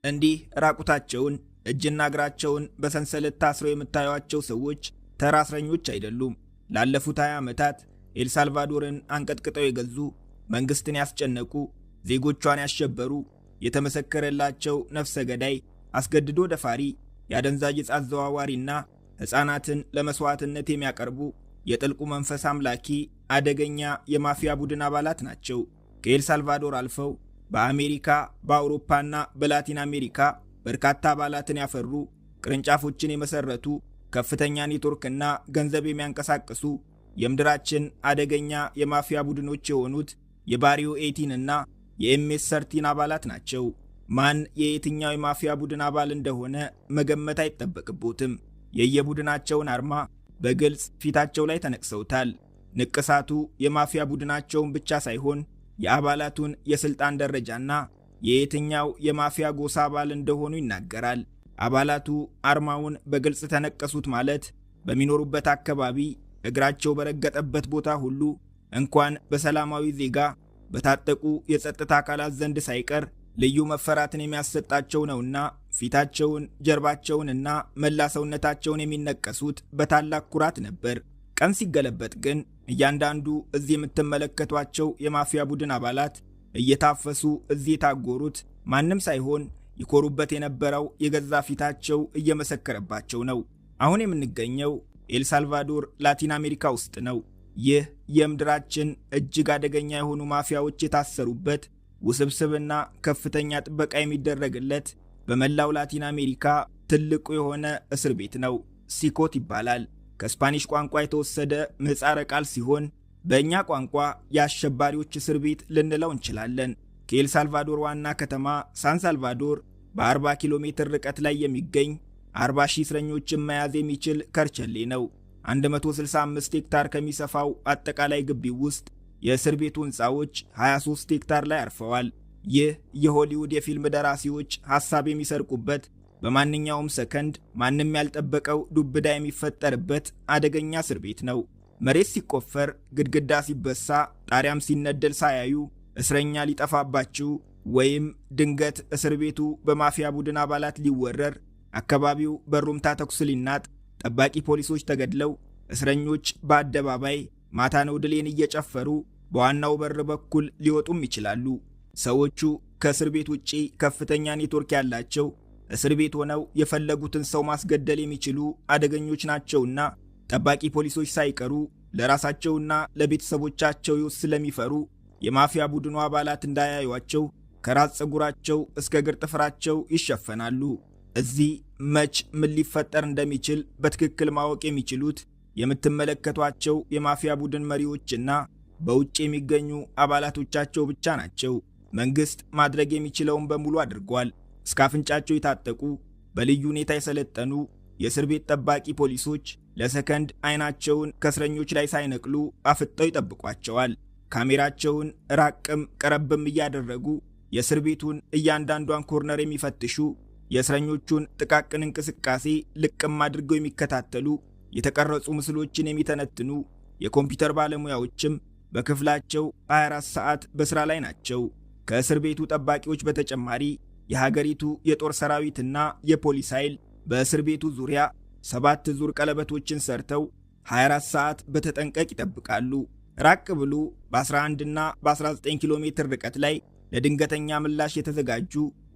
እንዲህ ራቁታቸውን እጅና እግራቸውን በሰንሰለት ታስረው የምታዩአቸው ሰዎች ተራ እስረኞች አይደሉም። ላለፉት 20 ዓመታት ኤልሳልቫዶርን አንቀጥቅጠው የገዙ፣ መንግስትን ያስጨነቁ፣ ዜጎቿን ያሸበሩ፣ የተመሰከረላቸው ነፍሰ ገዳይ፣ አስገድዶ ደፋሪ፣ የአደንዛዥ ዕፅ አዘዋዋሪና ሕፃናትን ለመስዋዕትነት የሚያቀርቡ የጥልቁ መንፈስ አምላኪ አደገኛ የማፊያ ቡድን አባላት ናቸው። ከኤልሳልቫዶር አልፈው በአሜሪካ፣ በአውሮፓና በላቲን አሜሪካ በርካታ አባላትን ያፈሩ፣ ቅርንጫፎችን የመሰረቱ፣ ከፍተኛ ኔትወርክና ገንዘብ የሚያንቀሳቅሱ የምድራችን አደገኛ የማፊያ ቡድኖች የሆኑት የባሪዮ 18 እና የኤምኤስ 13 አባላት ናቸው። ማን የየትኛው የማፊያ ቡድን አባል እንደሆነ መገመት አይጠበቅቦትም። የየቡድናቸውን አርማ በግልጽ ፊታቸው ላይ ተነቅሰውታል። ንቅሳቱ የማፊያ ቡድናቸውን ብቻ ሳይሆን የአባላቱን የስልጣን ደረጃና የየትኛው የማፊያ ጎሳ አባል እንደሆኑ ይናገራል። አባላቱ አርማውን በግልጽ ተነቀሱት ማለት በሚኖሩበት አካባቢ እግራቸው በረገጠበት ቦታ ሁሉ እንኳን በሰላማዊ ዜጋ በታጠቁ የጸጥታ አካላት ዘንድ ሳይቀር ልዩ መፈራትን የሚያሰጣቸው ነውና ፊታቸውን፣ ጀርባቸውንና መላ ሰውነታቸውን የሚነቀሱት በታላቅ ኩራት ነበር። ቀን ሲገለበጥ ግን እያንዳንዱ እዚህ የምትመለከቷቸው የማፊያ ቡድን አባላት እየታፈሱ እዚህ የታጎሩት ማንም ሳይሆን ይኮሩበት የነበረው የገዛ ፊታቸው እየመሰከረባቸው ነው። አሁን የምንገኘው ኤልሳልቫዶር ላቲን አሜሪካ ውስጥ ነው። ይህ የምድራችን እጅግ አደገኛ የሆኑ ማፊያዎች የታሰሩበት ውስብስብና ከፍተኛ ጥበቃ የሚደረግለት በመላው ላቲን አሜሪካ ትልቁ የሆነ እስር ቤት ነው። ሲኮት ይባላል። ከስፓኒሽ ቋንቋ የተወሰደ ምህጻረ ቃል ሲሆን በእኛ ቋንቋ የአሸባሪዎች እስር ቤት ልንለው እንችላለን። ከኤልሳልቫዶር ዋና ከተማ ሳን ሳልቫዶር በ40 ኪሎ ሜትር ርቀት ላይ የሚገኝ 40 ሺህ እስረኞችን መያዝ የሚችል ከርቸሌ ነው። 165 ሄክታር ከሚሰፋው አጠቃላይ ግቢው ውስጥ የእስር ቤቱ ሕንፃዎች 23 ሄክታር ላይ አርፈዋል። ይህ የሆሊውድ የፊልም ደራሲዎች ሐሳብ የሚሰርቁበት፣ በማንኛውም ሰከንድ ማንም ያልጠበቀው ዱብዳ የሚፈጠርበት አደገኛ እስር ቤት ነው። መሬት ሲቆፈር፣ ግድግዳ ሲበሳ፣ ጣሪያም ሲነደል ሳያዩ እስረኛ ሊጠፋባችሁ ወይም ድንገት እስር ቤቱ በማፊያ ቡድን አባላት ሊወረር፣ አካባቢው በሩምታ ተኩስ ሊናጥ፣ ጠባቂ ፖሊሶች ተገድለው እስረኞች በአደባባይ ማታ ነው ድሌን እየጨፈሩ በዋናው በር በኩል ሊወጡም ይችላሉ። ሰዎቹ ከእስር ቤት ውጪ ከፍተኛ ኔትወርክ ያላቸው፣ እስር ቤት ሆነው የፈለጉትን ሰው ማስገደል የሚችሉ አደገኞች ናቸውና ጠባቂ ፖሊሶች ሳይቀሩ ለራሳቸውና ለቤተሰቦቻቸው ይወስ ስለሚፈሩ የማፊያ ቡድኑ አባላት እንዳያዩአቸው ከራስ ፀጉራቸው እስከ እግር ጥፍራቸው ይሸፈናሉ። እዚህ መች ምን ሊፈጠር እንደሚችል በትክክል ማወቅ የሚችሉት የምትመለከቷቸው የማፊያ ቡድን መሪዎችና በውጭ የሚገኙ አባላቶቻቸው ብቻ ናቸው። መንግስት ማድረግ የሚችለውን በሙሉ አድርጓል። እስከ አፍንጫቸው የታጠቁ በልዩ ሁኔታ የሰለጠኑ የእስር ቤት ጠባቂ ፖሊሶች ለሰከንድ አይናቸውን ከእስረኞች ላይ ሳይነቅሉ አፍጠው ይጠብቋቸዋል። ካሜራቸውን ራቅም ቀረብም እያደረጉ የእስር ቤቱን እያንዳንዷን ኮርነር የሚፈትሹ፣ የእስረኞቹን ጥቃቅን እንቅስቃሴ ልቅም አድርገው የሚከታተሉ፣ የተቀረጹ ምስሎችን የሚተነትኑ የኮምፒውተር ባለሙያዎችም በክፍላቸው 24 ሰዓት በስራ ላይ ናቸው። ከእስር ቤቱ ጠባቂዎች በተጨማሪ የሀገሪቱ የጦር ሰራዊትና የፖሊስ ኃይል በእስር ቤቱ ዙሪያ 7 ዙር ቀለበቶችን ሰርተው 24 ሰዓት በተጠንቀቅ ይጠብቃሉ። ራቅ ብሎ በ11 እና በ19 ኪሎ ሜትር ርቀት ላይ ለድንገተኛ ምላሽ የተዘጋጁ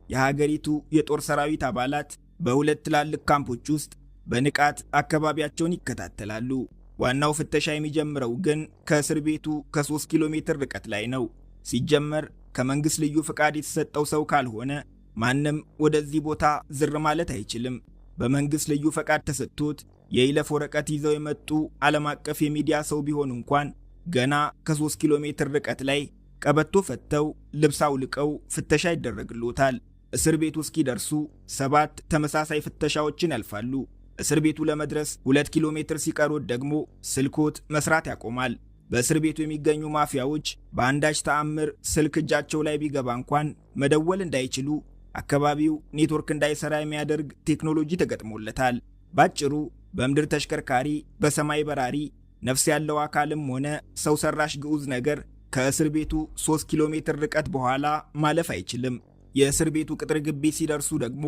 የሀገሪቱ የጦር ሰራዊት አባላት በሁለት ትላልቅ ካምፖች ውስጥ በንቃት አካባቢያቸውን ይከታተላሉ። ዋናው ፍተሻ የሚጀምረው ግን ከእስር ቤቱ ከ3 ኪሎ ሜትር ርቀት ላይ ነው። ሲጀመር ከመንግስት ልዩ ፍቃድ የተሰጠው ሰው ካልሆነ ማንም ወደዚህ ቦታ ዝር ማለት አይችልም። በመንግስት ልዩ ፍቃድ ተሰጥቶት የይለፍ ወረቀት ይዘው የመጡ ዓለም አቀፍ የሚዲያ ሰው ቢሆን እንኳን ገና ከ3 ኪሎ ሜትር ርቀት ላይ ቀበቶ ፈተው ልብስ አውልቀው ፍተሻ ይደረግሎታል። እስር ቤቱ እስኪደርሱ 7 ተመሳሳይ ፍተሻዎችን ያልፋሉ። እስር ቤቱ ለመድረስ 2 ኪሎ ሜትር ሲቀሩት ደግሞ ስልኮት መስራት ያቆማል። በእስር ቤቱ የሚገኙ ማፊያዎች በአንዳች ተአምር ስልክ እጃቸው ላይ ቢገባ እንኳን መደወል እንዳይችሉ አካባቢው ኔትወርክ እንዳይሰራ የሚያደርግ ቴክኖሎጂ ተገጥሞለታል። ባጭሩ በምድር ተሽከርካሪ፣ በሰማይ በራሪ ነፍስ ያለው አካልም ሆነ ሰው ሰራሽ ግዑዝ ነገር ከእስር ቤቱ 3 ኪሎ ሜትር ርቀት በኋላ ማለፍ አይችልም። የእስር ቤቱ ቅጥር ግቢ ሲደርሱ ደግሞ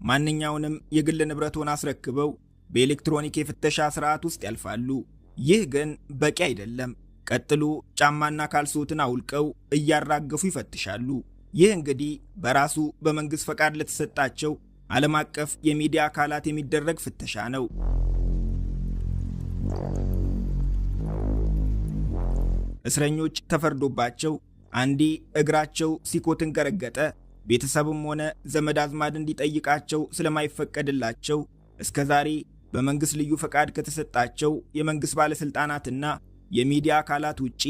ማንኛውንም የግል ንብረቶን አስረክበው በኤሌክትሮኒክ የፍተሻ ስርዓት ውስጥ ያልፋሉ። ይህ ግን በቂ አይደለም። ቀጥሎ ጫማና ካልሶትን አውልቀው እያራገፉ ይፈትሻሉ። ይህ እንግዲህ በራሱ በመንግስት ፈቃድ ለተሰጣቸው ዓለም አቀፍ የሚዲያ አካላት የሚደረግ ፍተሻ ነው። እስረኞች ተፈርዶባቸው አንዴ እግራቸው ሲኮትን ከረገጠ ቤተሰብም ሆነ ዘመድ አዝማድ እንዲጠይቃቸው ስለማይፈቀድላቸው እስከዛሬ በመንግስት ልዩ ፈቃድ ከተሰጣቸው የመንግስት ባለስልጣናትና የሚዲያ አካላት ውጪ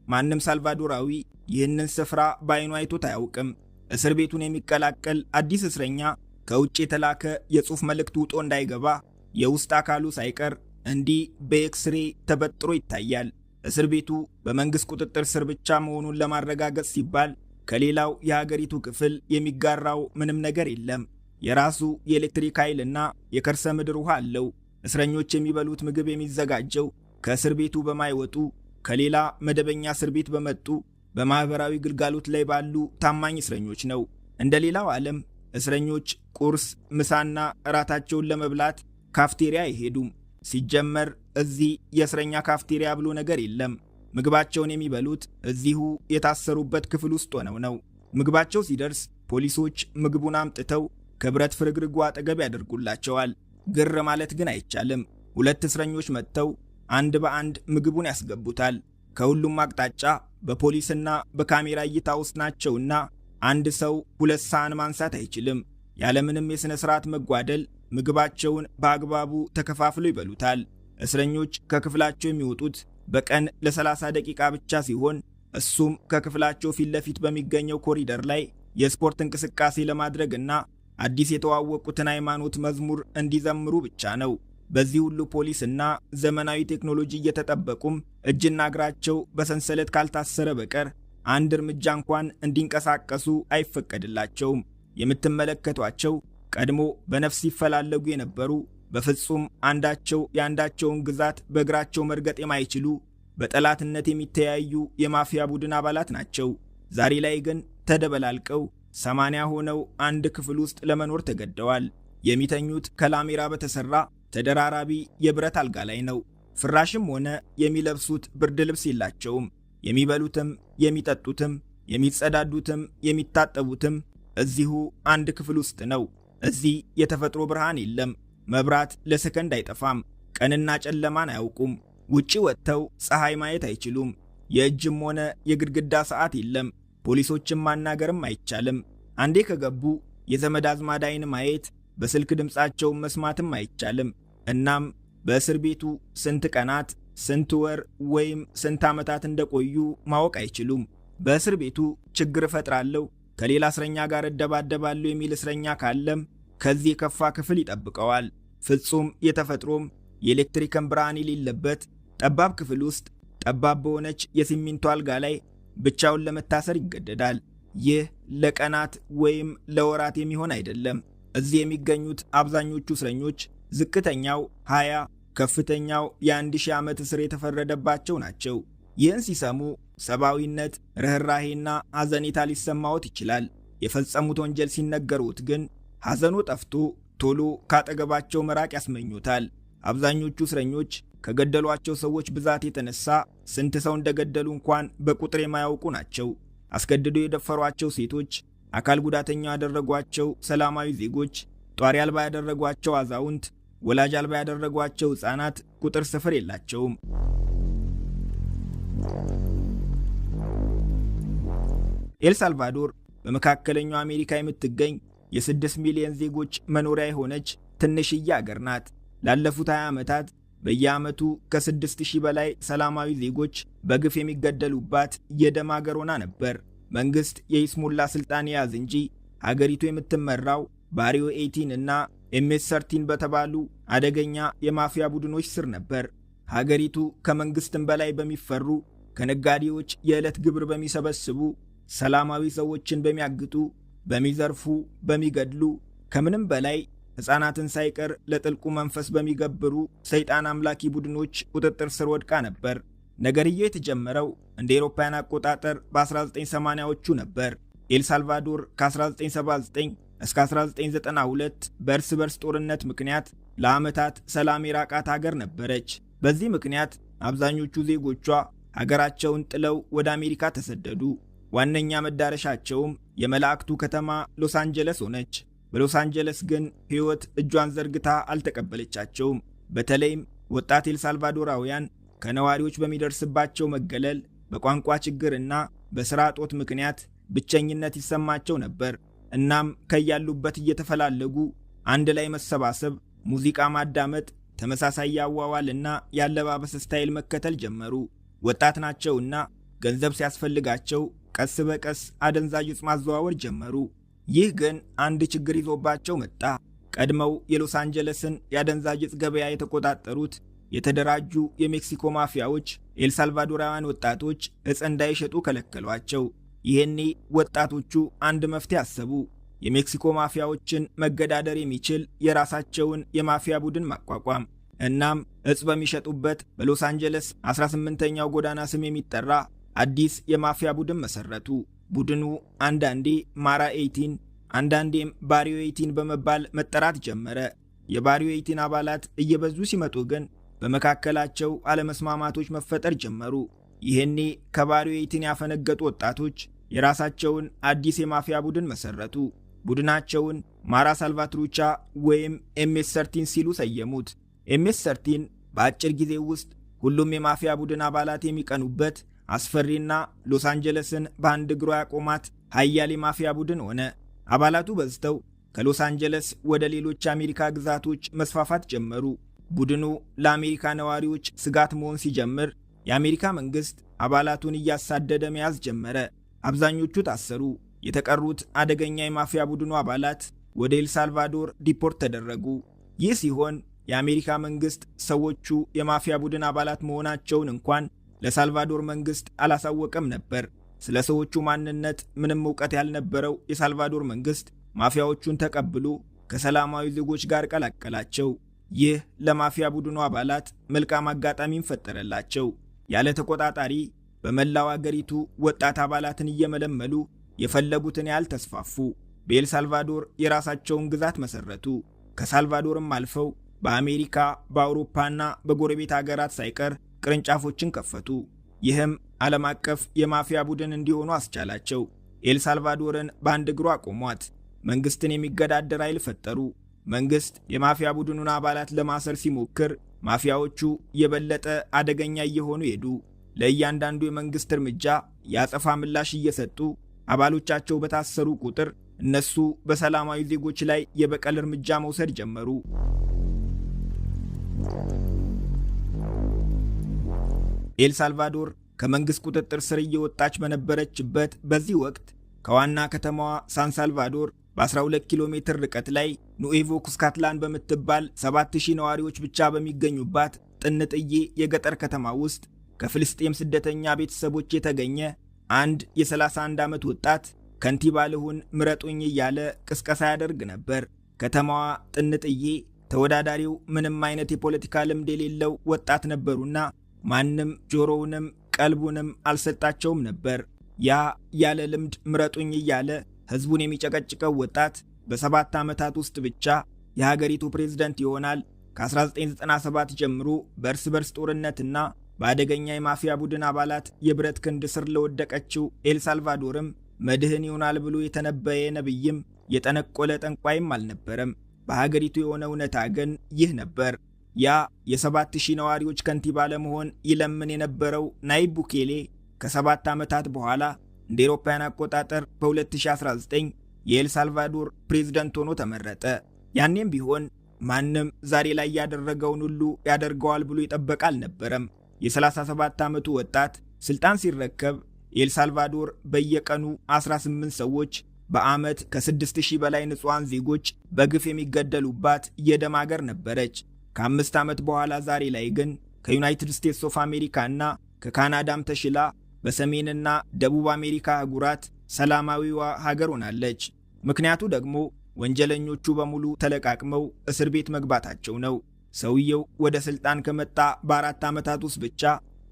ማንም ሳልቫዶራዊ ይህንን ስፍራ በዓይኑ አይቶት አያውቅም። እስር ቤቱን የሚቀላቀል አዲስ እስረኛ ከውጭ የተላከ የጽሑፍ መልእክት ውጦ እንዳይገባ የውስጥ አካሉ ሳይቀር እንዲህ በኤክስሬ ተበጥሮ ይታያል። እስር ቤቱ በመንግስት ቁጥጥር ስር ብቻ መሆኑን ለማረጋገጥ ሲባል ከሌላው የሀገሪቱ ክፍል የሚጋራው ምንም ነገር የለም። የራሱ የኤሌክትሪክ ኃይልና የከርሰ ምድር ውሃ አለው። እስረኞች የሚበሉት ምግብ የሚዘጋጀው ከእስር ቤቱ በማይወጡ ከሌላ መደበኛ እስር ቤት በመጡ በማህበራዊ ግልጋሎት ላይ ባሉ ታማኝ እስረኞች ነው። እንደ ሌላው ዓለም እስረኞች ቁርስ፣ ምሳና እራታቸውን ለመብላት ካፍቴሪያ አይሄዱም። ሲጀመር እዚህ የእስረኛ ካፍቴሪያ ብሎ ነገር የለም። ምግባቸውን የሚበሉት እዚሁ የታሰሩበት ክፍል ውስጥ ሆነው ነው። ምግባቸው ሲደርስ ፖሊሶች ምግቡን አምጥተው ከብረት ፍርግርጉ አጠገብ ያደርጉላቸዋል። ግር ማለት ግን አይቻልም። ሁለት እስረኞች መጥተው አንድ በአንድ ምግቡን ያስገቡታል። ከሁሉም አቅጣጫ በፖሊስና በካሜራ እይታ ውስጥ ናቸውና አንድ ሰው ሁለት ሳህን ማንሳት አይችልም። ያለምንም የሥነ ሥርዓት መጓደል ምግባቸውን በአግባቡ ተከፋፍለው ይበሉታል። እስረኞች ከክፍላቸው የሚወጡት በቀን ለ30 ደቂቃ ብቻ ሲሆን እሱም ከክፍላቸው ፊት ለፊት በሚገኘው ኮሪደር ላይ የስፖርት እንቅስቃሴ ለማድረግና አዲስ የተዋወቁትን ሃይማኖት መዝሙር እንዲዘምሩ ብቻ ነው። በዚህ ሁሉ ፖሊስና ዘመናዊ ቴክኖሎጂ እየተጠበቁም እጅና እግራቸው በሰንሰለት ካልታሰረ በቀር አንድ እርምጃ እንኳን እንዲንቀሳቀሱ አይፈቀድላቸውም። የምትመለከቷቸው ቀድሞ በነፍስ ይፈላለጉ የነበሩ በፍጹም አንዳቸው የአንዳቸውን ግዛት በእግራቸው መርገጥ የማይችሉ በጠላትነት የሚተያዩ የማፊያ ቡድን አባላት ናቸው። ዛሬ ላይ ግን ተደበላልቀው 80 ሆነው አንድ ክፍል ውስጥ ለመኖር ተገደዋል። የሚተኙት ከላሜራ በተሰራ ተደራራቢ የብረት አልጋ ላይ ነው። ፍራሽም ሆነ የሚለብሱት ብርድ ልብስ የላቸውም። የሚበሉትም የሚጠጡትም የሚጸዳዱትም የሚታጠቡትም እዚሁ አንድ ክፍል ውስጥ ነው። እዚህ የተፈጥሮ ብርሃን የለም። መብራት ለሰከንድ አይጠፋም። ቀንና ጨለማን አያውቁም። ውጪ ወጥተው ፀሐይ ማየት አይችሉም። የእጅም ሆነ የግድግዳ ሰዓት የለም። ፖሊሶችን ማናገርም አይቻልም። አንዴ ከገቡ የዘመድ አዝማድ ዓይን ማየት፣ በስልክ ድምፃቸውን መስማትም አይቻልም። እናም በእስር ቤቱ ስንት ቀናት፣ ስንት ወር ወይም ስንት ዓመታት እንደቆዩ ማወቅ አይችሉም። በእስር ቤቱ ችግር እፈጥራለሁ፣ ከሌላ እስረኛ ጋር እደባደባለሁ የሚል እስረኛ ካለም ከዚህ የከፋ ክፍል ይጠብቀዋል። ፍጹም የተፈጥሮም የኤሌክትሪክን ብርሃን የሌለበት ጠባብ ክፍል ውስጥ ጠባብ በሆነች የሲሚንቶ አልጋ ላይ ብቻውን ለመታሰር ይገደዳል። ይህ ለቀናት ወይም ለወራት የሚሆን አይደለም። እዚህ የሚገኙት አብዛኞቹ እስረኞች ዝቅተኛው 20፣ ከፍተኛው የ1000 ዓመት እስር የተፈረደባቸው ናቸው። ይህን ሲሰሙ ሰብአዊነት፣ ርኅራሄና ሐዘኔታ ሊሰማዎት ይችላል። የፈጸሙት ወንጀል ሲነገሩት ግን ሐዘኑ ጠፍቶ ቶሎ ካጠገባቸው መራቅ ያስመኙታል። አብዛኞቹ እስረኞች ከገደሏቸው ሰዎች ብዛት የተነሳ ስንት ሰው እንደገደሉ እንኳን በቁጥር የማያውቁ ናቸው። አስገድዶ የደፈሯቸው ሴቶች፣ አካል ጉዳተኛ ያደረጓቸው ሰላማዊ ዜጎች፣ ጧሪ አልባ ያደረጓቸው አዛውንት፣ ወላጅ አልባ ያደረጓቸው ሕፃናት ቁጥር ስፍር የላቸውም። ኤልሳልቫዶር በመካከለኛው አሜሪካ የምትገኝ የ6 ሚሊዮን ዜጎች መኖሪያ የሆነች ትንሽዬ አገር ናት። ላለፉት 20 ዓመታት በየዓመቱ ከ6000 በላይ ሰላማዊ ዜጎች በግፍ የሚገደሉባት የደም አገር ሆና ነበር። መንግሥት የይስሙላ ሥልጣን የያዝ እንጂ ሀገሪቱ የምትመራው ባሪዮ 18 እና MS-13 በተባሉ አደገኛ የማፊያ ቡድኖች ስር ነበር። ሀገሪቱ ከመንግሥትም በላይ በሚፈሩ ከነጋዴዎች የዕለት ግብር በሚሰበስቡ ሰላማዊ ሰዎችን በሚያግጡ፣ በሚዘርፉ፣ በሚገድሉ ከምንም በላይ ሕፃናትን ሳይቀር ለጥልቁ መንፈስ በሚገብሩ ሰይጣን አምላኪ ቡድኖች ቁጥጥር ስር ወድቃ ነበር። ነገርየው የተጀመረው እንደ አውሮፓውያን አቆጣጠር በ1980ዎቹ ነበር። ኤልሳልቫዶር ከ1979 እስከ 1992 በእርስ በርስ ጦርነት ምክንያት ለዓመታት ሰላም የራቃት ሀገር ነበረች። በዚህ ምክንያት አብዛኞቹ ዜጎቿ ሀገራቸውን ጥለው ወደ አሜሪካ ተሰደዱ። ዋነኛ መዳረሻቸውም የመላእክቱ ከተማ ሎስ አንጀለስ ሆነች። በሎስ አንጀለስ ግን ሕይወት እጇን ዘርግታ አልተቀበለቻቸውም። በተለይም ወጣት ኤልሳልቫዶራውያን ከነዋሪዎች በሚደርስባቸው መገለል፣ በቋንቋ ችግርና በሥራ እጦት ምክንያት ብቸኝነት ይሰማቸው ነበር። እናም ከያሉበት እየተፈላለጉ አንድ ላይ መሰባሰብ፣ ሙዚቃ ማዳመጥ፣ ተመሳሳይ ያዋዋልና ያለባበስ ስታይል መከተል ጀመሩ። ወጣት ናቸውና ገንዘብ ሲያስፈልጋቸው ቀስ በቀስ አደንዛዥ ዕፅ ማዘዋወር ጀመሩ። ይህ ግን አንድ ችግር ይዞባቸው መጣ። ቀድመው የሎስ አንጀለስን የአደንዛዥ ዕፅ ገበያ የተቆጣጠሩት የተደራጁ የሜክሲኮ ማፊያዎች ኤልሳልቫዶራውያን ወጣቶች ዕፅ እንዳይሸጡ ከለከሏቸው። ይሄኔ ወጣቶቹ አንድ መፍትሄ አሰቡ። የሜክሲኮ ማፊያዎችን መገዳደር የሚችል የራሳቸውን የማፊያ ቡድን ማቋቋም። እናም ዕፅ በሚሸጡበት በሎስ አንጀለስ 18ኛው ጎዳና ስም የሚጠራ አዲስ የማፊያ ቡድን መሰረቱ። ቡድኑ አንዳንዴ ማራ 18 አንዳንዴም ባሪዮ 18 በመባል መጠራት ጀመረ። የባሪዮ 18 አባላት እየበዙ ሲመጡ ግን በመካከላቸው አለመስማማቶች መፈጠር ጀመሩ። ይህኔ ከባሪዮ 18 ያፈነገጡ ወጣቶች የራሳቸውን አዲስ የማፊያ ቡድን መሰረቱ። ቡድናቸውን ማራ ሳልቫትሩቻ ወይም MS-13 ሲሉ ሰየሙት። MS-13 በአጭር ጊዜ ውስጥ ሁሉም የማፊያ ቡድን አባላት የሚቀኑበት አስፈሪና ሎስ አንጀለስን በአንድ እግሯ ያቆማት ኃያል የማፊያ ቡድን ሆነ። አባላቱ በዝተው ከሎስ አንጀለስ ወደ ሌሎች የአሜሪካ ግዛቶች መስፋፋት ጀመሩ። ቡድኑ ለአሜሪካ ነዋሪዎች ስጋት መሆን ሲጀምር የአሜሪካ መንግስት አባላቱን እያሳደደ መያዝ ጀመረ። አብዛኞቹ ታሰሩ። የተቀሩት አደገኛ የማፊያ ቡድኑ አባላት ወደ ኤልሳልቫዶር ዲፖርት ተደረጉ። ይህ ሲሆን የአሜሪካ መንግስት ሰዎቹ የማፊያ ቡድን አባላት መሆናቸውን እንኳን ለሳልቫዶር መንግስት አላሳወቀም ነበር። ስለ ሰዎቹ ማንነት ምንም ዕውቀት ያልነበረው የሳልቫዶር መንግስት ማፊያዎቹን ተቀብሎ ከሰላማዊ ዜጎች ጋር ቀላቀላቸው። ይህ ለማፊያ ቡድኑ አባላት መልካም አጋጣሚን ፈጠረላቸው። ያለ ተቆጣጣሪ በመላው አገሪቱ ወጣት አባላትን እየመለመሉ የፈለጉትን ያህል ተስፋፉ። በኤልሳልቫዶር የራሳቸውን ግዛት መሰረቱ። ከሳልቫዶርም አልፈው በአሜሪካ፣ በአውሮፓና በጎረቤት ሀገራት ሳይቀር ቅርንጫፎችን ከፈቱ። ይህም ዓለም አቀፍ የማፊያ ቡድን እንዲሆኑ አስቻላቸው። ኤልሳልቫዶርን በአንድ እግሯ አቆሟት። መንግስትን የሚገዳደር ኃይል ፈጠሩ። መንግስት የማፊያ ቡድኑን አባላት ለማሰር ሲሞክር ማፊያዎቹ የበለጠ አደገኛ እየሆኑ ሄዱ። ለእያንዳንዱ የመንግስት እርምጃ የአጸፋ ምላሽ እየሰጡ አባሎቻቸው በታሰሩ ቁጥር እነሱ በሰላማዊ ዜጎች ላይ የበቀል እርምጃ መውሰድ ጀመሩ። ኤልሳልቫዶር ከመንግስት ቁጥጥር ስር እየወጣች በነበረችበት በዚህ ወቅት ከዋና ከተማዋ ሳን ሳልቫዶር በ12 ኪሎ ሜትር ርቀት ላይ ኑኤቮ ኩስካትላን በምትባል 7000 ነዋሪዎች ብቻ በሚገኙባት ጥንጥዬ የገጠር ከተማ ውስጥ ከፍልስጤም ስደተኛ ቤተሰቦች የተገኘ አንድ የ31 ዓመት ወጣት ከንቲባ ልሁን ምረጡኝ እያለ ቅስቀሳ ያደርግ ነበር። ከተማዋ ጥንጥዬ ተወዳዳሪው ምንም አይነት የፖለቲካ ልምድ የሌለው ወጣት ነበሩና ማንም ጆሮውንም ቀልቡንም አልሰጣቸውም ነበር። ያ ያለ ልምድ ምረጡኝ እያለ ህዝቡን የሚጨቀጭቀው ወጣት በ7 ዓመታት ውስጥ ብቻ የሀገሪቱ ፕሬዝዳንት ይሆናል። ከ1997 ጀምሮ በእርስ በርስ ጦርነትና በአደገኛ የማፊያ ቡድን አባላት የብረት ክንድ ስር ለወደቀችው ኤልሳልቫዶርም መድህን ይሆናል ብሎ የተነበየ ነብይም የጠነቆለ ጠንቋይም አልነበረም። በሀገሪቱ የሆነ እውነታ ግን ይህ ነበር። ያ የ7000 ነዋሪዎች ከንቲባ ለመሆን ይለምን የነበረው ናይብ ቡኬሌ ከ7 ዓመታት በኋላ እንደ አውሮፓውያን አቆጣጠር በ2019 የኤልሳልቫዶር ፕሬዝዳንት ሆኖ ተመረጠ። ያኔም ቢሆን ማንም ዛሬ ላይ ያደረገውን ሁሉ ያደርገዋል ብሎ ይጠበቅ አልነበረም። የ37 ዓመቱ ወጣት ስልጣን ሲረከብ ኤልሳልቫዶር በየቀኑ 18 ሰዎች በዓመት ከ6000 በላይ ንጹሃን ዜጎች በግፍ የሚገደሉባት የደም ሀገር ነበረች። ከ5 ዓመት በኋላ ዛሬ ላይ ግን ከዩናይትድ ስቴትስ ኦፍ አሜሪካ እና ከካናዳም ተሽላ በሰሜንና ደቡብ አሜሪካ አህጉራት ሰላማዊዋ ሀገር ሆናለች። ምክንያቱ ደግሞ ወንጀለኞቹ በሙሉ ተለቃቅመው እስር ቤት መግባታቸው ነው። ሰውየው ወደ ስልጣን ከመጣ በ4 ዓመታት ውስጥ ብቻ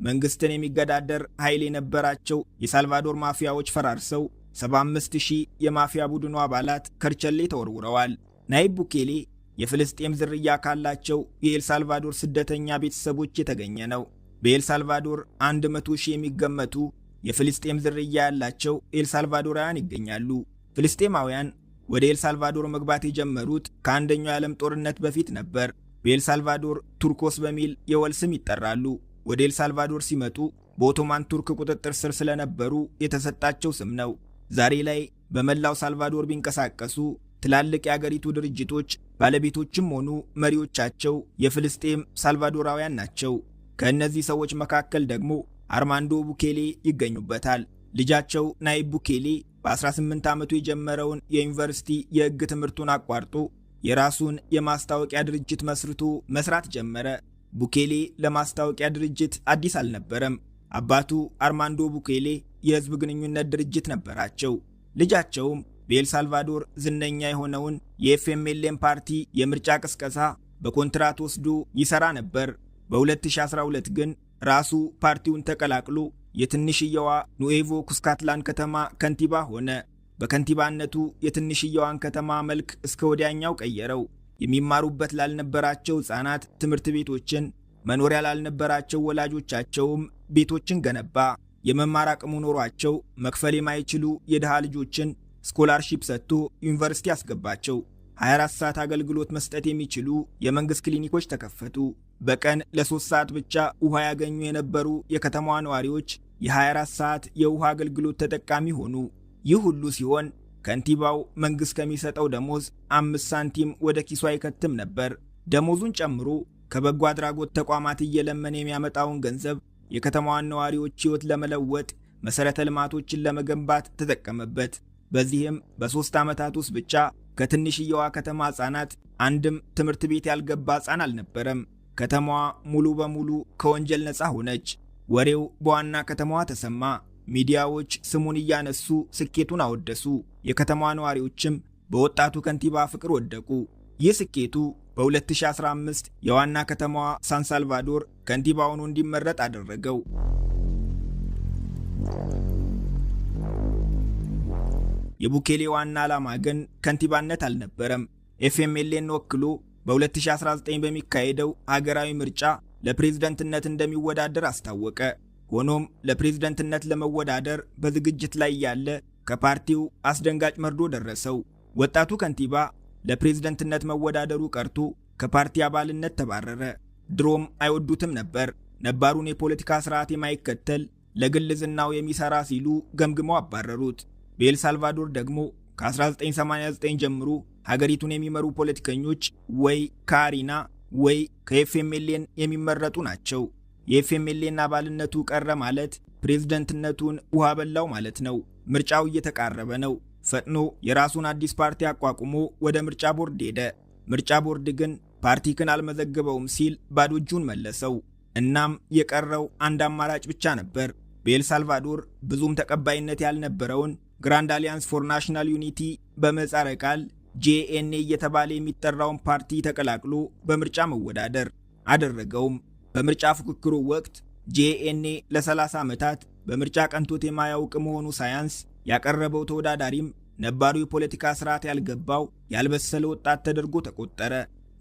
መንግስትን የሚገዳደር ኃይል የነበራቸው የሳልቫዶር ማፊያዎች ፈራርሰው 75000 የማፊያ ቡድኑ አባላት ከርቸሌ ተወርውረዋል። ናይብ ቡኬሌ የፍልስጤም ዝርያ ካላቸው የኤልሳልቫዶር ስደተኛ ቤተሰቦች የተገኘ ነው። በኤልሳልቫዶር 100,000 የሚገመቱ የፍልስጤም ዝርያ ያላቸው ኤልሳልቫዶራውያን ይገኛሉ። ፍልስጤማውያን ወደ ኤልሳልቫዶር መግባት የጀመሩት ከአንደኛው የዓለም ጦርነት በፊት ነበር። በኤልሳልቫዶር ቱርኮስ በሚል የወል ስም ይጠራሉ። ወደ ኤልሳልቫዶር ሲመጡ በኦቶማን ቱርክ ቁጥጥር ስር ስለነበሩ የተሰጣቸው ስም ነው። ዛሬ ላይ በመላው ሳልቫዶር ቢንቀሳቀሱ ትላልቅ የአገሪቱ ድርጅቶች ባለቤቶችም ሆኑ መሪዎቻቸው የፍልስጤም ሳልቫዶራውያን ናቸው። ከእነዚህ ሰዎች መካከል ደግሞ አርማንዶ ቡኬሌ ይገኙበታል። ልጃቸው ናይብ ቡኬሌ በ18 ዓመቱ የጀመረውን የዩኒቨርሲቲ የሕግ ትምህርቱን አቋርጦ የራሱን የማስታወቂያ ድርጅት መስርቶ መስራት ጀመረ። ቡኬሌ ለማስታወቂያ ድርጅት አዲስ አልነበረም። አባቱ አርማንዶ ቡኬሌ የሕዝብ ግንኙነት ድርጅት ነበራቸው። ልጃቸውም በኤልሳልቫዶር ዝነኛ የሆነውን የኤፍኤምኤልኤን ፓርቲ የምርጫ ቅስቀሳ በኮንትራት ወስዶ ይሰራ ነበር። በ2012 ግን ራሱ ፓርቲውን ተቀላቅሎ የትንሽየዋ ኑኤቮ ኩስካትላን ከተማ ከንቲባ ሆነ። በከንቲባነቱ የትንሽየዋን ከተማ መልክ እስከ ወዲያኛው ቀየረው። የሚማሩበት ላልነበራቸው ሕፃናት ትምህርት ቤቶችን፣ መኖሪያ ላልነበራቸው ወላጆቻቸውም ቤቶችን ገነባ። የመማር አቅሙ ኖሯቸው መክፈል የማይችሉ የድሃ ልጆችን ስኮላርሺፕ ሰጥቶ ዩኒቨርሲቲ አስገባቸው። 24 ሰዓት አገልግሎት መስጠት የሚችሉ የመንግስት ክሊኒኮች ተከፈቱ። በቀን ለ3 ሰዓት ብቻ ውሃ ያገኙ የነበሩ የከተማዋ ነዋሪዎች የ24 ሰዓት የውሃ አገልግሎት ተጠቃሚ ሆኑ። ይህ ሁሉ ሲሆን ከንቲባው መንግስት ከሚሰጠው ደሞዝ 5 ሳንቲም ወደ ኪሱ አይከትም ነበር። ደሞዙን ጨምሮ ከበጎ አድራጎት ተቋማት እየለመነ የሚያመጣውን ገንዘብ የከተማዋን ነዋሪዎች ሕይወት ለመለወጥ መሰረተ ልማቶችን ለመገንባት ተጠቀመበት። በዚህም በ3 ዓመታት ውስጥ ብቻ ከትንሽየዋ ከተማ ሕፃናት አንድም ትምህርት ቤት ያልገባ ሕፃን አልነበረም። ከተማዋ ሙሉ በሙሉ ከወንጀል ነፃ ሆነች። ወሬው በዋና ከተማዋ ተሰማ። ሚዲያዎች ስሙን እያነሱ ስኬቱን አወደሱ። የከተማዋ ነዋሪዎችም በወጣቱ ከንቲባ ፍቅር ወደቁ። ይህ ስኬቱ በ2015 የዋና ከተማዋ ሳን ሳልቫዶር ከንቲባ ሆኖ እንዲመረጥ አደረገው። የቡኬሌ ዋና ዓላማ ግን ከንቲባነት አልነበረም። ኤፍኤምኤልኤን ወክሎ በ2019 በሚካሄደው ሀገራዊ ምርጫ ለፕሬዝደንትነት እንደሚወዳደር አስታወቀ። ሆኖም ለፕሬዝደንትነት ለመወዳደር በዝግጅት ላይ ያለ ከፓርቲው አስደንጋጭ መርዶ ደረሰው። ወጣቱ ከንቲባ ለፕሬዝደንትነት መወዳደሩ ቀርቶ ከፓርቲ አባልነት ተባረረ። ድሮም አይወዱትም ነበር። ነባሩን የፖለቲካ ስርዓት የማይከተል ለግል ዝናው የሚሰራ ሲሉ ገምግመው አባረሩት። በኤልሳልቫዶር ደግሞ ከ1989 ጀምሮ ሀገሪቱን የሚመሩ ፖለቲከኞች ወይ ከአሪና ወይ ከኤፍኤምኤልኤን የሚመረጡ ናቸው። የኤፍኤምኤልኤን አባልነቱ ቀረ ማለት ፕሬዝደንትነቱን ውሃ በላው ማለት ነው። ምርጫው እየተቃረበ ነው። ፈጥኖ የራሱን አዲስ ፓርቲ አቋቁሞ ወደ ምርጫ ቦርድ ሄደ። ምርጫ ቦርድ ግን ፓርቲክን አልመዘገበውም ሲል ባዶ እጁን መለሰው። እናም የቀረው አንድ አማራጭ ብቻ ነበር። በኤልሳልቫዶር ብዙም ተቀባይነት ያልነበረውን ግራንድ አሊያንስ ፎር ናሽናል ዩኒቲ በምህጻረ ቃል ጄኤንኤ እየተባለ የሚጠራውን ፓርቲ ተቀላቅሎ በምርጫ መወዳደር አደረገውም። በምርጫ ፉክክሩ ወቅት ጄኤንኤ ለ30 ዓመታት በምርጫ ቀንቶት የማያውቅ መሆኑ ሳያንስ ያቀረበው ተወዳዳሪም ነባሩ የፖለቲካ ስርዓት ያልገባው ያልበሰለ ወጣት ተደርጎ ተቆጠረ።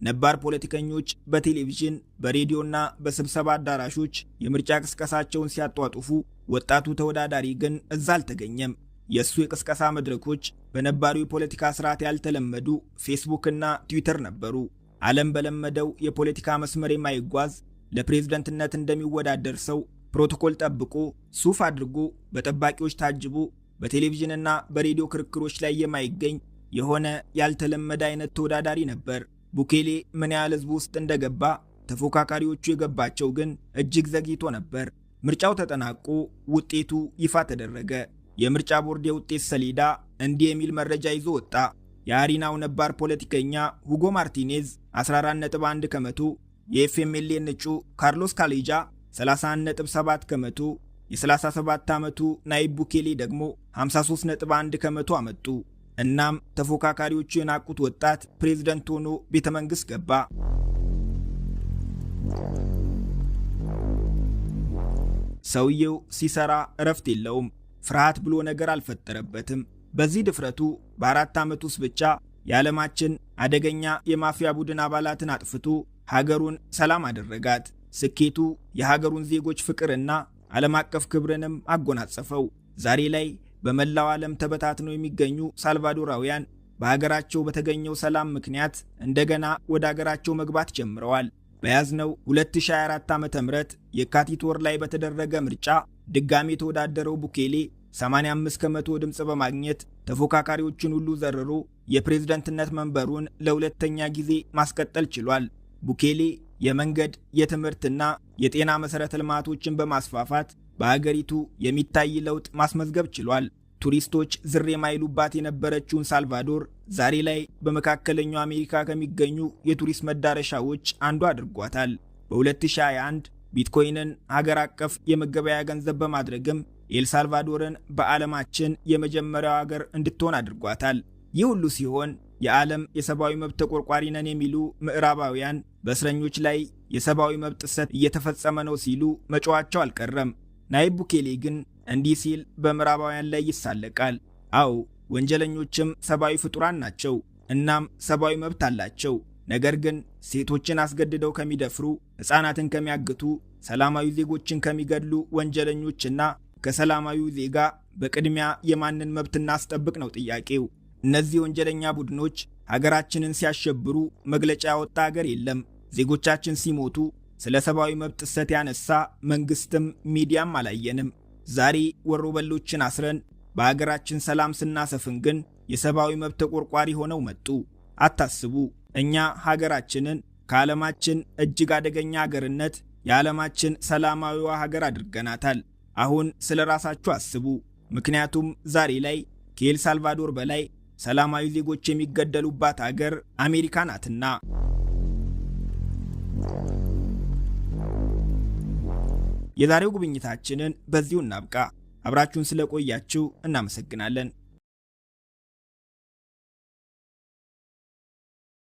ነባር ፖለቲከኞች በቴሌቪዥን በሬዲዮና በስብሰባ አዳራሾች የምርጫ ቅስቀሳቸውን ሲያጧጡፉ፣ ወጣቱ ተወዳዳሪ ግን እዛ አልተገኘም። የእሱ የቅስቀሳ መድረኮች በነባሩ የፖለቲካ ስርዓት ያልተለመዱ ፌስቡክ እና ትዊተር ነበሩ። ዓለም በለመደው የፖለቲካ መስመር የማይጓዝ ለፕሬዝደንትነት እንደሚወዳደር ሰው ፕሮቶኮል ጠብቆ ሱፍ አድርጎ በጠባቂዎች ታጅቦ በቴሌቪዥንና በሬዲዮ ክርክሮች ላይ የማይገኝ የሆነ ያልተለመደ አይነት ተወዳዳሪ ነበር። ቡኬሌ ምን ያህል ህዝብ ውስጥ እንደገባ ተፎካካሪዎቹ የገባቸው ግን እጅግ ዘግይቶ ነበር። ምርጫው ተጠናቆ ውጤቱ ይፋ ተደረገ። የምርጫ ቦርድ የውጤት ሰሌዳ እንዲህ የሚል መረጃ ይዞ ወጣ። የአሪናው ነባር ፖለቲከኛ ሁጎ ማርቲኔዝ 14.1 ከመቶ፣ የኤፍኤምኤልኤን እጩ ካርሎስ ካሌጃ 31.7 ከመቶ፣ የ37 ዓመቱ ናይብ ቡኬሌ ደግሞ 53.1 ከመቶ አመጡ። እናም ተፎካካሪዎቹ የናቁት ወጣት ፕሬዝደንት ሆኖ ቤተ መንግሥት ገባ። ሰውየው ሲሰራ እረፍት የለውም። ፍርሃት ብሎ ነገር አልፈጠረበትም። በዚህ ድፍረቱ በ4 ዓመት ውስጥ ብቻ የዓለማችን አደገኛ የማፊያ ቡድን አባላትን አጥፍቶ ሀገሩን ሰላም አደረጋት። ስኬቱ የሀገሩን ዜጎች ፍቅርና ዓለም አቀፍ ክብርንም አጎናጸፈው። ዛሬ ላይ በመላው ዓለም ተበታትነው የሚገኙ ሳልቫዶራውያን በሀገራቸው በተገኘው ሰላም ምክንያት እንደገና ወደ ሀገራቸው መግባት ጀምረዋል። በያዝነው 2024 ዓ.ም የካቲት ወር ላይ በተደረገ ምርጫ ድጋሚ የተወዳደረው ቡኬሌ 85 ከመቶ ድምፅ በማግኘት ተፎካካሪዎችን ሁሉ ዘርሮ የፕሬዝደንትነት መንበሩን ለሁለተኛ ጊዜ ማስቀጠል ችሏል። ቡኬሌ የመንገድ፣ የትምህርትና የጤና መሠረተ ልማቶችን በማስፋፋት በአገሪቱ የሚታይ ለውጥ ማስመዝገብ ችሏል። ቱሪስቶች ዝር የማይሉባት የነበረችውን ሳልቫዶር ዛሬ ላይ በመካከለኛው አሜሪካ ከሚገኙ የቱሪስት መዳረሻዎች አንዱ አድርጓታል። በ2021 ቢትኮይንን ሀገር አቀፍ የመገበያ ገንዘብ በማድረግም ኤልሳልቫዶርን በዓለማችን የመጀመሪያው ሀገር እንድትሆን አድርጓታል። ይህ ሁሉ ሲሆን የዓለም የሰብአዊ መብት ተቆርቋሪ ነን የሚሉ ምዕራባውያን በእስረኞች ላይ የሰብአዊ መብት ጥሰት እየተፈጸመ ነው ሲሉ መጮኻቸው አልቀረም። ናይብ ቡኬሌ ግን እንዲህ ሲል በምዕራባውያን ላይ ይሳለቃል። አዎ ወንጀለኞችም ሰብአዊ ፍጡራን ናቸው፣ እናም ሰብአዊ መብት አላቸው። ነገር ግን ሴቶችን አስገድደው ከሚደፍሩ፣ ሕፃናትን ከሚያግቱ፣ ሰላማዊ ዜጎችን ከሚገድሉ ወንጀለኞችና ከሰላማዊው ዜጋ በቅድሚያ የማንን መብት እናስጠብቅ ነው ጥያቄው። እነዚህ ወንጀለኛ ቡድኖች ሀገራችንን ሲያሸብሩ መግለጫ ያወጣ ሀገር የለም። ዜጎቻችን ሲሞቱ ስለ ሰብአዊ መብት ጥሰት ያነሳ መንግስትም ሚዲያም አላየንም። ዛሬ ወሮበሎችን አስረን በሀገራችን ሰላም ስናሰፍን ግን የሰብአዊ መብት ተቆርቋሪ ሆነው መጡ። አታስቡ፣ እኛ ሀገራችንን ከዓለማችን እጅግ አደገኛ ሀገርነት የዓለማችን ሰላማዊዋ ሀገር አድርገናታል። አሁን ስለ ራሳችሁ አስቡ። ምክንያቱም ዛሬ ላይ ከኤልሳልቫዶር በላይ ሰላማዊ ዜጎች የሚገደሉባት ሀገር አሜሪካ ናትና። የዛሬው ጉብኝታችንን በዚሁ እናብቃ። አብራችሁን ስለቆያችሁ እናመሰግናለን።